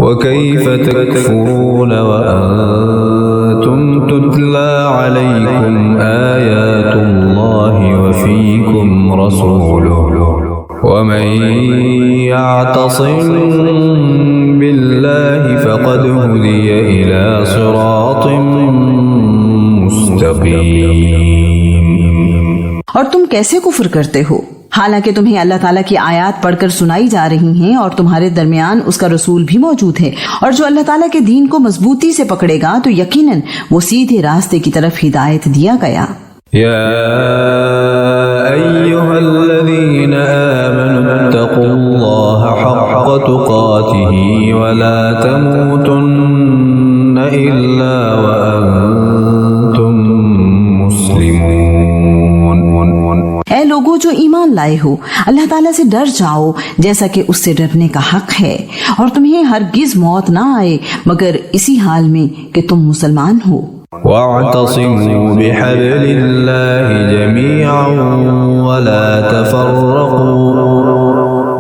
وكيف تكفرون وأنتم تتلى عليكم آيات الله وفيكم رسوله ومن يعتصم بالله فقد هدي إلى صراط مستقيم۔ اور تم کیسے کفر کرتے ہو حالانکہ تمہیں اللہ تعالیٰ کی آیات پڑھ کر سنائی جا رہی ہیں اور تمہارے درمیان اس کا رسول بھی موجود ہے، اور جو اللہ تعالیٰ کے دین کو مضبوطی سے پکڑے گا تو یقیناً وہ سیدھے راستے کی طرف ہدایت دیا گیا۔ يا أيها الذين آمنوا اتقوا الله حق تقاته ولا تموتن إلا وأنتم مسلمون۔ اے لوگو جو ایمان لائے ہو، اللہ تعالیٰ سے ڈر جاؤ جیسا کہ اس سے ڈرنے کا حق ہے، اور تمہیں ہرگز موت نہ آئے مگر اسی حال میں کہ تم مسلمان ہو۔ واعتصموا بحبل الله جميعا ولا تفرقوا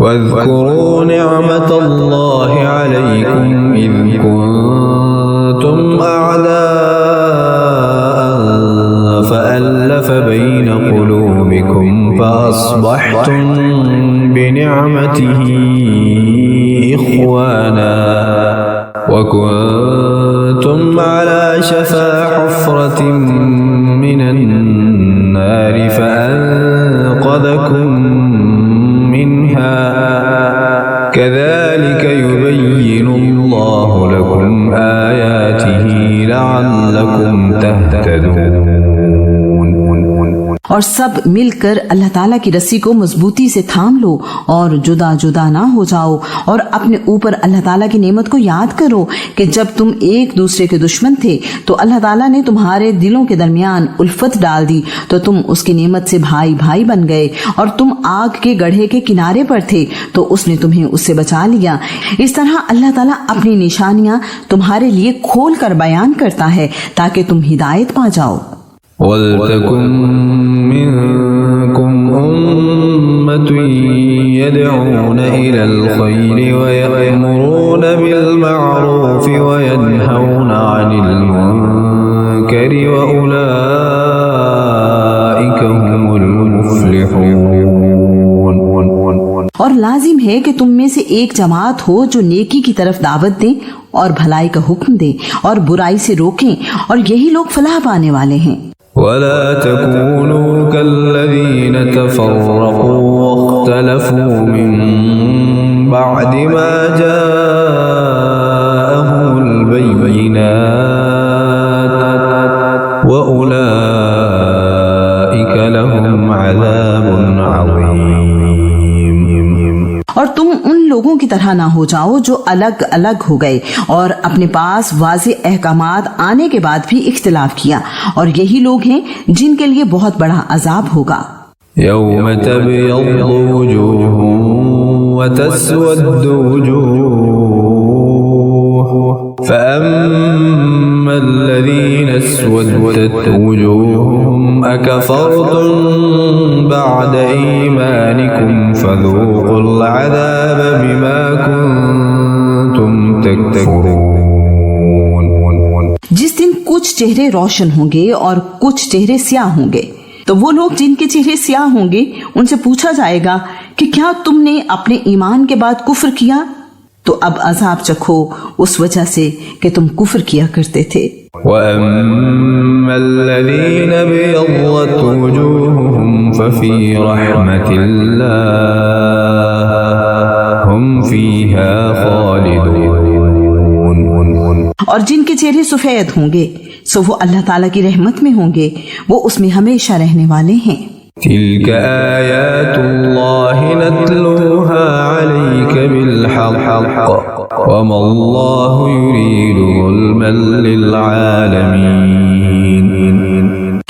واذكروا نعمة الله عليكم إذ كنتم أعداء فألف بين قلوبكم فأصبحتم بنعمته إخوانا وكنتم على شفا حفرة من النار فأنقذكم منها كذلك يبين الله لكم آياته لعلكم تهتدون۔ اور سب مل کر اللہ تعالیٰ کی رسی کو مضبوطی سے تھام لو اور جدا جدا نہ ہو جاؤ، اور اپنے اوپر اللہ تعالیٰ کی نعمت کو یاد کرو کہ جب تم ایک دوسرے کے دشمن تھے تو اللہ تعالیٰ نے تمہارے دلوں کے درمیان الفت ڈال دی تو تم اس کی نعمت سے بھائی بھائی بن گئے، اور تم آگ کے گڑھے کے کنارے پر تھے تو اس نے تمہیں اس سے بچا لیا۔ اس طرح اللہ تعالیٰ اپنی نشانیاں تمہارے لیے کھول کر بیان کرتا ہے تاکہ تم ہدایت پا جاؤ۔ وَلْتَكُن مِّنكُمْ أُمَّةٌ يَدْعُونَ إِلَى الْخَيْرِ وَيَأْمُرُونَ بِالْمَعْرُوفِ وَيَنْهَوْنَ عَنِ الْمُنكَرِ وَأُولَئِكَ هُمُ الْمُفْلِحُونَ۔ اور لازم ہے کہ تم میں سے ایک جماعت ہو جو نیکی کی طرف دعوت دیں اور بھلائی کا حکم دیں اور برائی سے روکیں، اور یہی لوگ فلاح پانے والے ہیں۔ ولا تكونوا كالذين تفرقوا واختلفوا من بعد ما جاءهم البينات وأولئك لهم عذاب عظيم۔ اور تم ان لوگوں کی طرح نہ ہو جاؤ جو الگ الگ ہو گئے اور اپنے پاس واضح احکامات آنے کے بعد بھی اختلاف کیا، اور یہی لوگ ہیں جن کے لیے بہت بڑا عذاب ہوگا۔ يوم تبيض وجوه وتسود وجوه فأما الذين اسودت وجوههم أكفرتم بعد إيمانكم فذوقوا العذاب بما كنتم تكفرون۔ جس دن کچھ چہرے روشن ہوں گے اور کچھ چہرے سیاہ ہوں گے، تو وہ لوگ جن کے چہرے سیاہ ہوں گے ان سے پوچھا جائے گا کہ کیا تم نے اپنے ایمان کے بعد کفر کیا؟ تو اب عذاب چکھو اس وجہ سے کہ تم کفر کیا کرتے تھے۔ وَأَمَّا الَّذِينَ ابْيَضَّتْ وُجُوهُهُمْ فَفِي رَحْمَةِ اللَّهِ هُمْ فِيهَا خَالِدُونَ۔ اور جن کے چہرے سفید ہوں گے سو وہ اللہ تعالیٰ کی رحمت میں ہوں گے، وہ اس میں ہمیشہ رہنے والے ہیں۔ تِلْكَ آيَاتُ اللَّهِ نَتْلُوهَا عَلَيْكَ بِالْحَقِّ وَمَا اللَّهُ يُرِيدُ ظُلْمًا لِلْعَالَمِينَ۔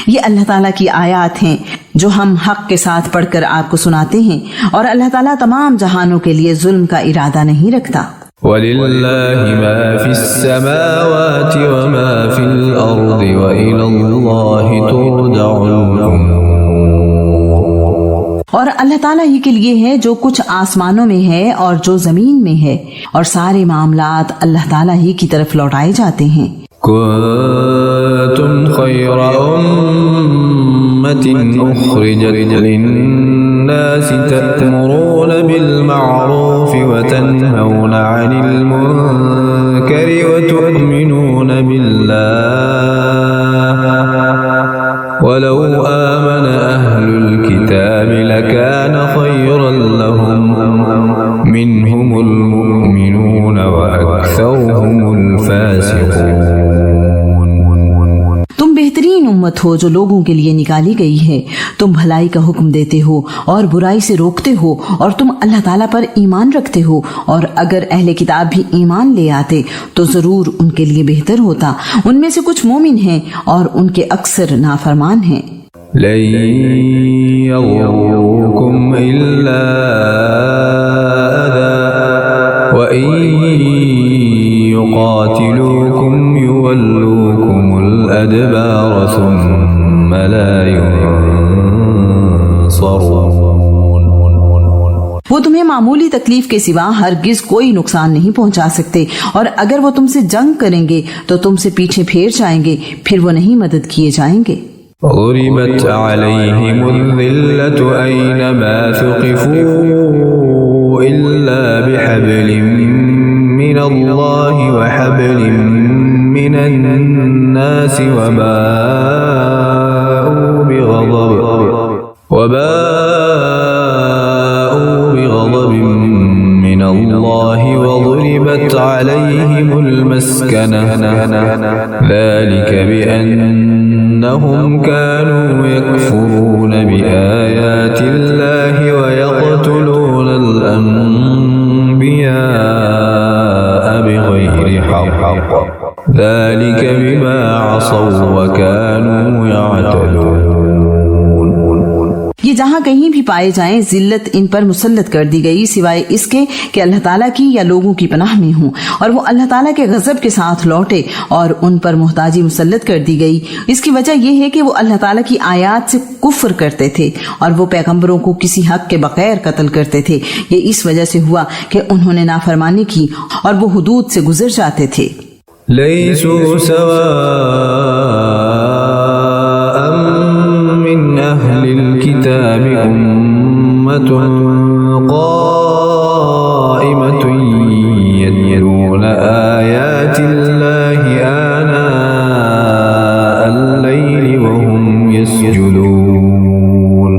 یہ اللہ تعالیٰ کی آیات ہیں جو ہم حق کے ساتھ پڑھ کر آپ کو سناتے ہیں، اور اللہ تعالیٰ تمام جہانوں کے لیے ظلم کا ارادہ نہیں رکھتا۔ وَلِلَّهِ مَا فِي السَّمَاوَاتِ وَمَا فِي الْأَرْضِ وَإِلَى اللَّهِ تُرْجَعُ الْأُمُورُ۔ اور اللہ تعالیٰ ہی کے لیے ہے جو کچھ آسمانوں میں ہے اور جو زمین میں ہے، اور سارے معاملات اللہ تعالیٰ ہی کی طرف لوٹائے جاتے ہیں۔ كنتم خير أمة أخرجت للناس تأمرون بالمعروف وتنهون عن المنكر وتؤمنون بالله ولو آمن أهل الكتاب لكان خيرا لهم منهم المؤمنون وأكثرهم الفاسقون۔ تم بہترین امت ہو جو لوگوں کے لیے نکالی گئی ہے، تم بھلائی کا حکم دیتے ہو اور برائی سے روکتے ہو، اور تم اللہ تعالیٰ پر ایمان رکھتے ہو، اور اگر اہل کتاب بھی ایمان لے آتے تو ضرور ان کے لیے بہتر ہوتا۔ ان میں سے کچھ مومن ہیں اور ان کے اکثر نافرمان ہیں۔ لن يضروكم إلا أذى وإن يقاتلوكم يولوكم الأدبار ثم لا ينصرون۔ وہ تمہیں معمولی تکلیف کے سوا ہرگز کوئی نقصان نہیں پہنچا سکتے، اور اگر وہ تم سے جنگ کریں گے تو تم سے پیچھے پھیر جائیں گے، پھر وہ نہیں مدد کیے جائیں گے۔ ضربت عليهم الذلة أينما ثقفوا إلا بحبل من الله وحبل من الناس وباءوا بغضب من الله وضربت عليهم المسكنة ذلك بأنهم كانوا يكفرون بآيات الله ويقتلون الأنبياء بغير حق ذلك بما عصوا وكانوا يعتدون۔ یہ جہاں کہیں بھی پائے جائیں ذلت ان پر مسلط کر دی گئی، سوائے اس کے کہ اللہ تعالیٰ کی یا لوگوں کی پناہ میں ہوں، اور وہ اللہ تعالیٰ کے غضب کے ساتھ لوٹے، اور ان پر محتاجی مسلط کر دی گئی۔ اس کی وجہ یہ ہے کہ وہ اللہ تعالیٰ کی آیات سے کفر کرتے تھے، اور وہ پیغمبروں کو کسی حق کے بغیر قتل کرتے تھے۔ یہ اس وجہ سے ہوا کہ انہوں نے نافرمانی کی اور وہ حدود سے گزر جاتے تھے۔ ليسوا سواء من أهل الكتاب أمة قائمة يتلون آيات الله آناء الليل وهم يسجدون۔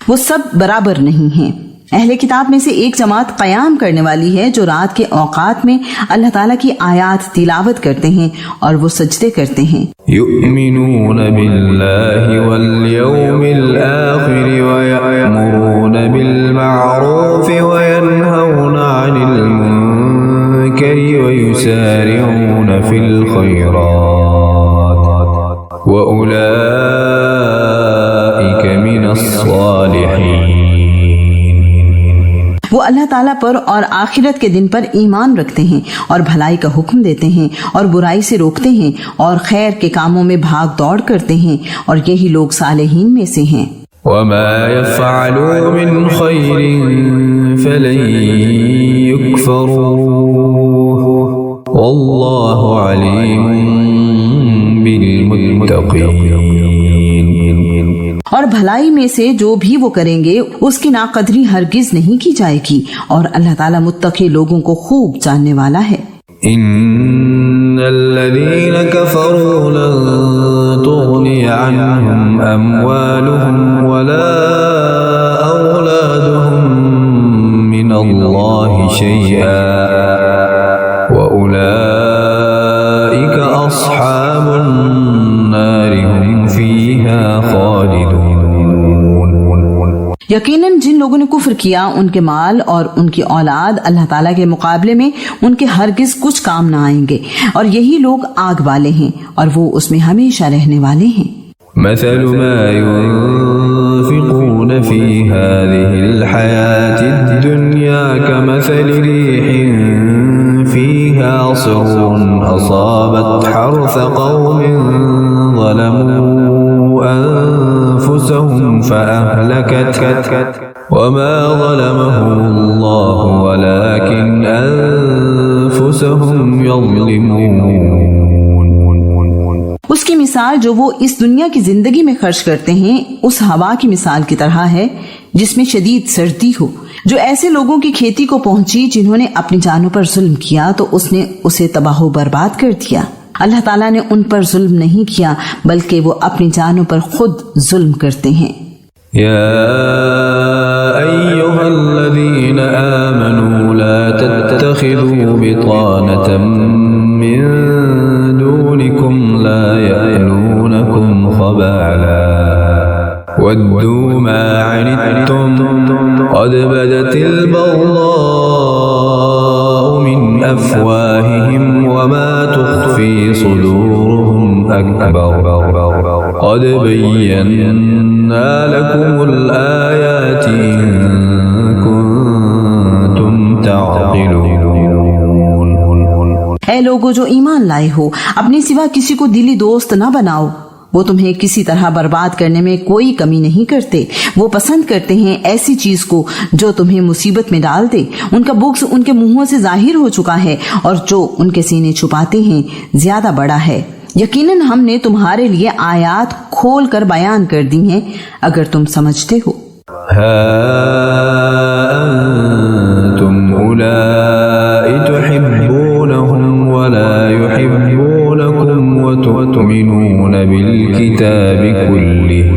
وہ سب برابر نہیں ہیں۔ اہل کتاب میں سے ایک جماعت قیام کرنے والی ہے جو رات کے اوقات میں اللہ تعالیٰ کی آیات تلاوت کرتے ہیں اور وہ سجدے کرتے ہیں۔ يؤمنون بالله واليوم الآخر ويأمرون بالمعروف وينهون عن المنكر ويسارعون في الخيرات وأولئك من الصالحين۔ وہ اللہ تعالیٰ پر اور آخرت کے دن پر ایمان رکھتے ہیں اور بھلائی کا حکم دیتے ہیں اور برائی سے روکتے ہیں اور خیر کے کاموں میں بھاگ دوڑ کرتے ہیں، اور یہی لوگ صالحین میں سے ہیں۔ وما يفعلوا من خير فلن يكفروه والله عليم بالمتقين۔ اور بھلائی میں سے جو بھی وہ کریں گے اس کی ناقدری ہرگز نہیں کی جائے گی، اور اللہ تعالیٰ متقی لوگوں کو خوب جاننے والا ہے۔ ان الذين كفروا لن تغني عنهم اموالهم ولا اولادهم من الله شيئا واولئك اصحاب النار هم فيها خالدون۔ یقیناً جن لوگوں نے کفر کیا ان کے مال اور ان کی اولاد اللہ تعالیٰ کے مقابلے میں ان کے ہرگز کچھ کام نہ آئیں گے، اور یہی لوگ آگ والے ہیں اور وہ اس میں ہمیشہ رہنے والے ہیں۔ مثل ما ينفقون في هذه الحياة الدنيا كمثل ريح فيها صر أصابت حرث قوم ظلموا أنفسهم أنفسهم فأهلكت وما ظلمهم الله ولكن أنفسهم يظلمون. اس کی مثال جو وہ اس دنیا کی زندگی میں خرچ کرتے ہیں اس ہوا کی مثال کی طرح ہے جس میں شدید سردی ہو، جو ایسے لوگوں کی کھیتی کو پہنچی جنہوں نے اپنی جانوں پر ظلم کیا تو اس نے اسے تباہ و برباد کر دیا. اللہ تعالیٰ نے ان پر ظلم نہیں کیا بلکہ وہ اپنی جانوں پر خود ظلم کرتے ہیں. يا أيها الذين آمنوا لا تتخذوا بطانة من دونكم لا يألونكم خبالا ودوا ما عنتم قد بدت البغضاء من أفواههم وما تخفي صدورهم أكبر قد بينا لكم الآيات إن كنتم تعقلون. اے لوگو جو ایمان لائے ہو، اپنے سوا کسی کو دلی دوست نہ بناؤ. وہ تمہیں کسی طرح برباد کرنے میں کوئی کمی نہیں کرتے. وہ پسند کرتے ہیں ایسی چیز کو جو تمہیں مصیبت میں ڈال دے. ان کا بغض ان کے منہوں سے ظاہر ہو چکا ہے اور جو ان کے سینے چھپاتے ہیں زیادہ بڑا ہے. یقیناً ہم نے تمہارے لیے آیات کھول کر بیان کر دی ہیں اگر تم سمجھتے ہو. ها أنتم أولئك تحبونهم ولا يحبونكم وتؤمنون بالكتاب كله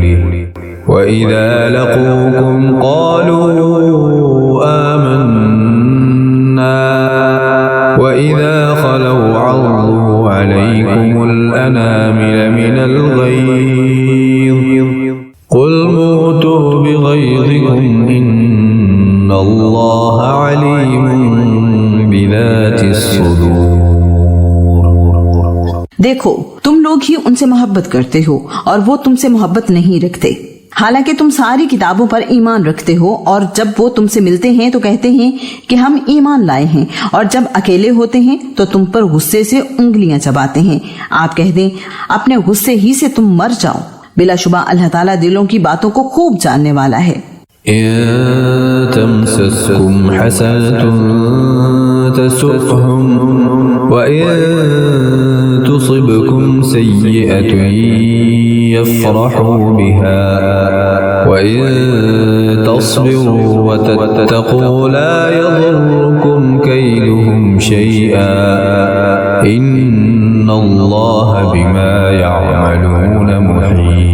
وإذا لقوكم قالوا آمنا وإذا خلوا عضوا عليكم الأنامل من الغيظ قل موتوا بغيظكم إن الله عليم بذات الصدور. دیکھو تم لوگ ہی ان سے محبت کرتے ہو اور وہ تم سے محبت نہیں رکھتے، حالانکہ تم ساری کتابوں پر ایمان رکھتے ہو، اور جب وہ تم سے ملتے ہیں تو کہتے ہیں کہ ہم ایمان لائے ہیں، اور جب اکیلے ہوتے ہیں تو تم پر غصے سے انگلیاں چباتے ہیں. آپ کہہ دیں اپنے غصے ہی سے تم مر جاؤ. بلا شبہ اللہ تعالیٰ دلوں کی باتوں کو خوب جاننے والا ہے. إن تمسسكم حسنة تسؤهم وإن تصبكم سيئة يفرحوا بها وإن تصبروا وتتقوا لا يضركم كيدهم شيئا إن الله بما يعملون محيط.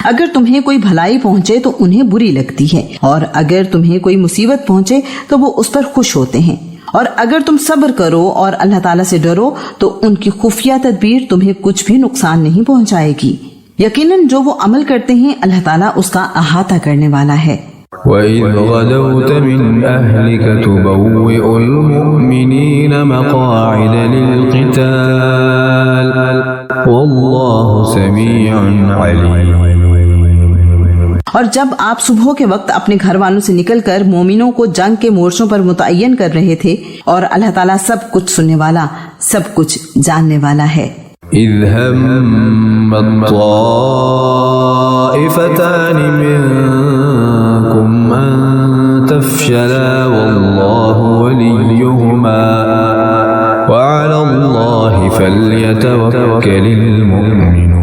اگر تمہیں کوئی بھلائی پہنچے تو انہیں بری لگتی ہے، اور اگر تمہیں کوئی مصیبت پہنچے تو وہ اس پر خوش ہوتے ہیں، اور اگر تم صبر کرو اور اللہ تعالیٰ سے ڈرو تو ان کی خفیہ تدبیر تمہیں کچھ بھی نقصان نہیں پہنچائے گی. یقیناً جو وہ عمل کرتے ہیں اللہ تعالیٰ اس کا احاطہ کرنے والا ہے. وَإِذْ غَدَوْتَ مِنْ أَهْلِكَ تُبَوِّئُ الْمُؤْمِنِينَ مَقَاعِدَ لِلْقِتَالِ وَاللَّهُ سَمِيعٌ عَلِيمٌ. اور جب آپ صبح کے وقت اپنے گھر والوں سے نکل کر مومنوں کو جنگ کے مورچوں پر متعین کر رہے تھے، اور اللہ تعالیٰ سب کچھ سننے والا، سب کچھ جاننے والا ہے. إِذْ هَمَّ الطَّائِفَتَانِ مِنكُمْ أَن تَفْشَلَا وَاللَّهُ وَلِيُّهُمَا وَعَلَى اللَّهِ فَلْيَتَوَكَّلِ الْمُؤْمِنُونَ.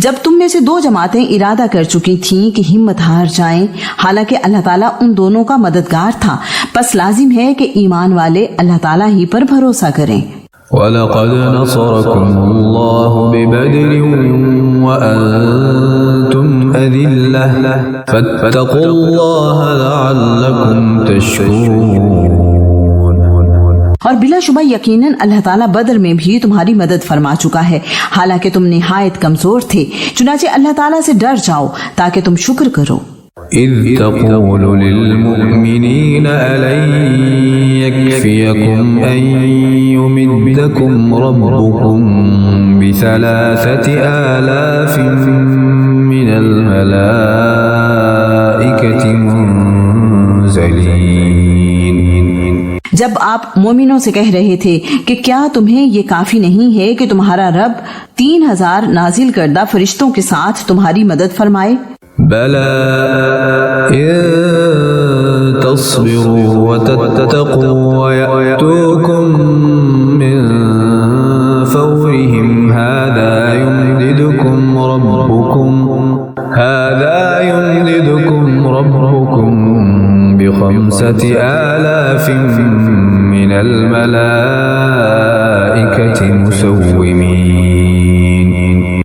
جب تم میں سے دو جماعتیں ارادہ کر چکی تھیں کہ ہمت ہار جائیں، حالانکہ اللہ تعالیٰ ان دونوں کا مددگار تھا، پس لازم ہے کہ ایمان والے اللہ تعالیٰ ہی پر بھروسہ کریں. وَلَقَدْ نَصَرَكُمُ اللَّهُ بِبَدْرٍ وَأَنْتُمْ أَذِلَّةٌ فَاتَّقُوا اللَّهَ لَعَلَّكُمْ تَشْكُرُونَ. اور بلا شبہ یقیناً اللہ تعالیٰ بدر میں بھی تمہاری مدد فرما چکا ہے، حالانکہ تم نہایت کمزور تھے، چنانچہ اللہ تعالیٰ سے ڈر جاؤ تاکہ تم شکر کرو. إِذْ تَقُولُ لِلْمُؤْمِنِينَ أَلَنْ يَكْفِيَكُمْ أَنْ يُمِدَّكُمْ رَبُّكُمْ بِثَلَاثَةِ آلَافٍ مِّنَ الْمَلَائِكَةِ مُنْزَلِينَ. جب آپ مومنوں سے کہہ رہے تھے کہ کیا تمہیں یہ کافی نہیں ہے کہ تمہارا رب 3000 نازل کردہ فرشتوں کے ساتھ تمہاری مدد فرمائے؟ بلى إن تصبروا وتتقوا ويأتوكم من فورهم هذا يمددكم ربكم ب5,000 من الملائكة مسومين۔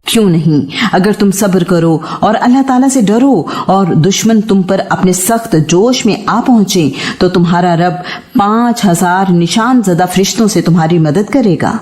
کیوں نہیں، اگر تم صبر کرو اور اللہ تعالیٰ سے ڈرو اور دشمن تم پر اپنے سخت جوش میں آ پہنچے تو تمہارا رب 5,000 نشان زدہ فرشتوں سے تمہاری مدد کرے گا۔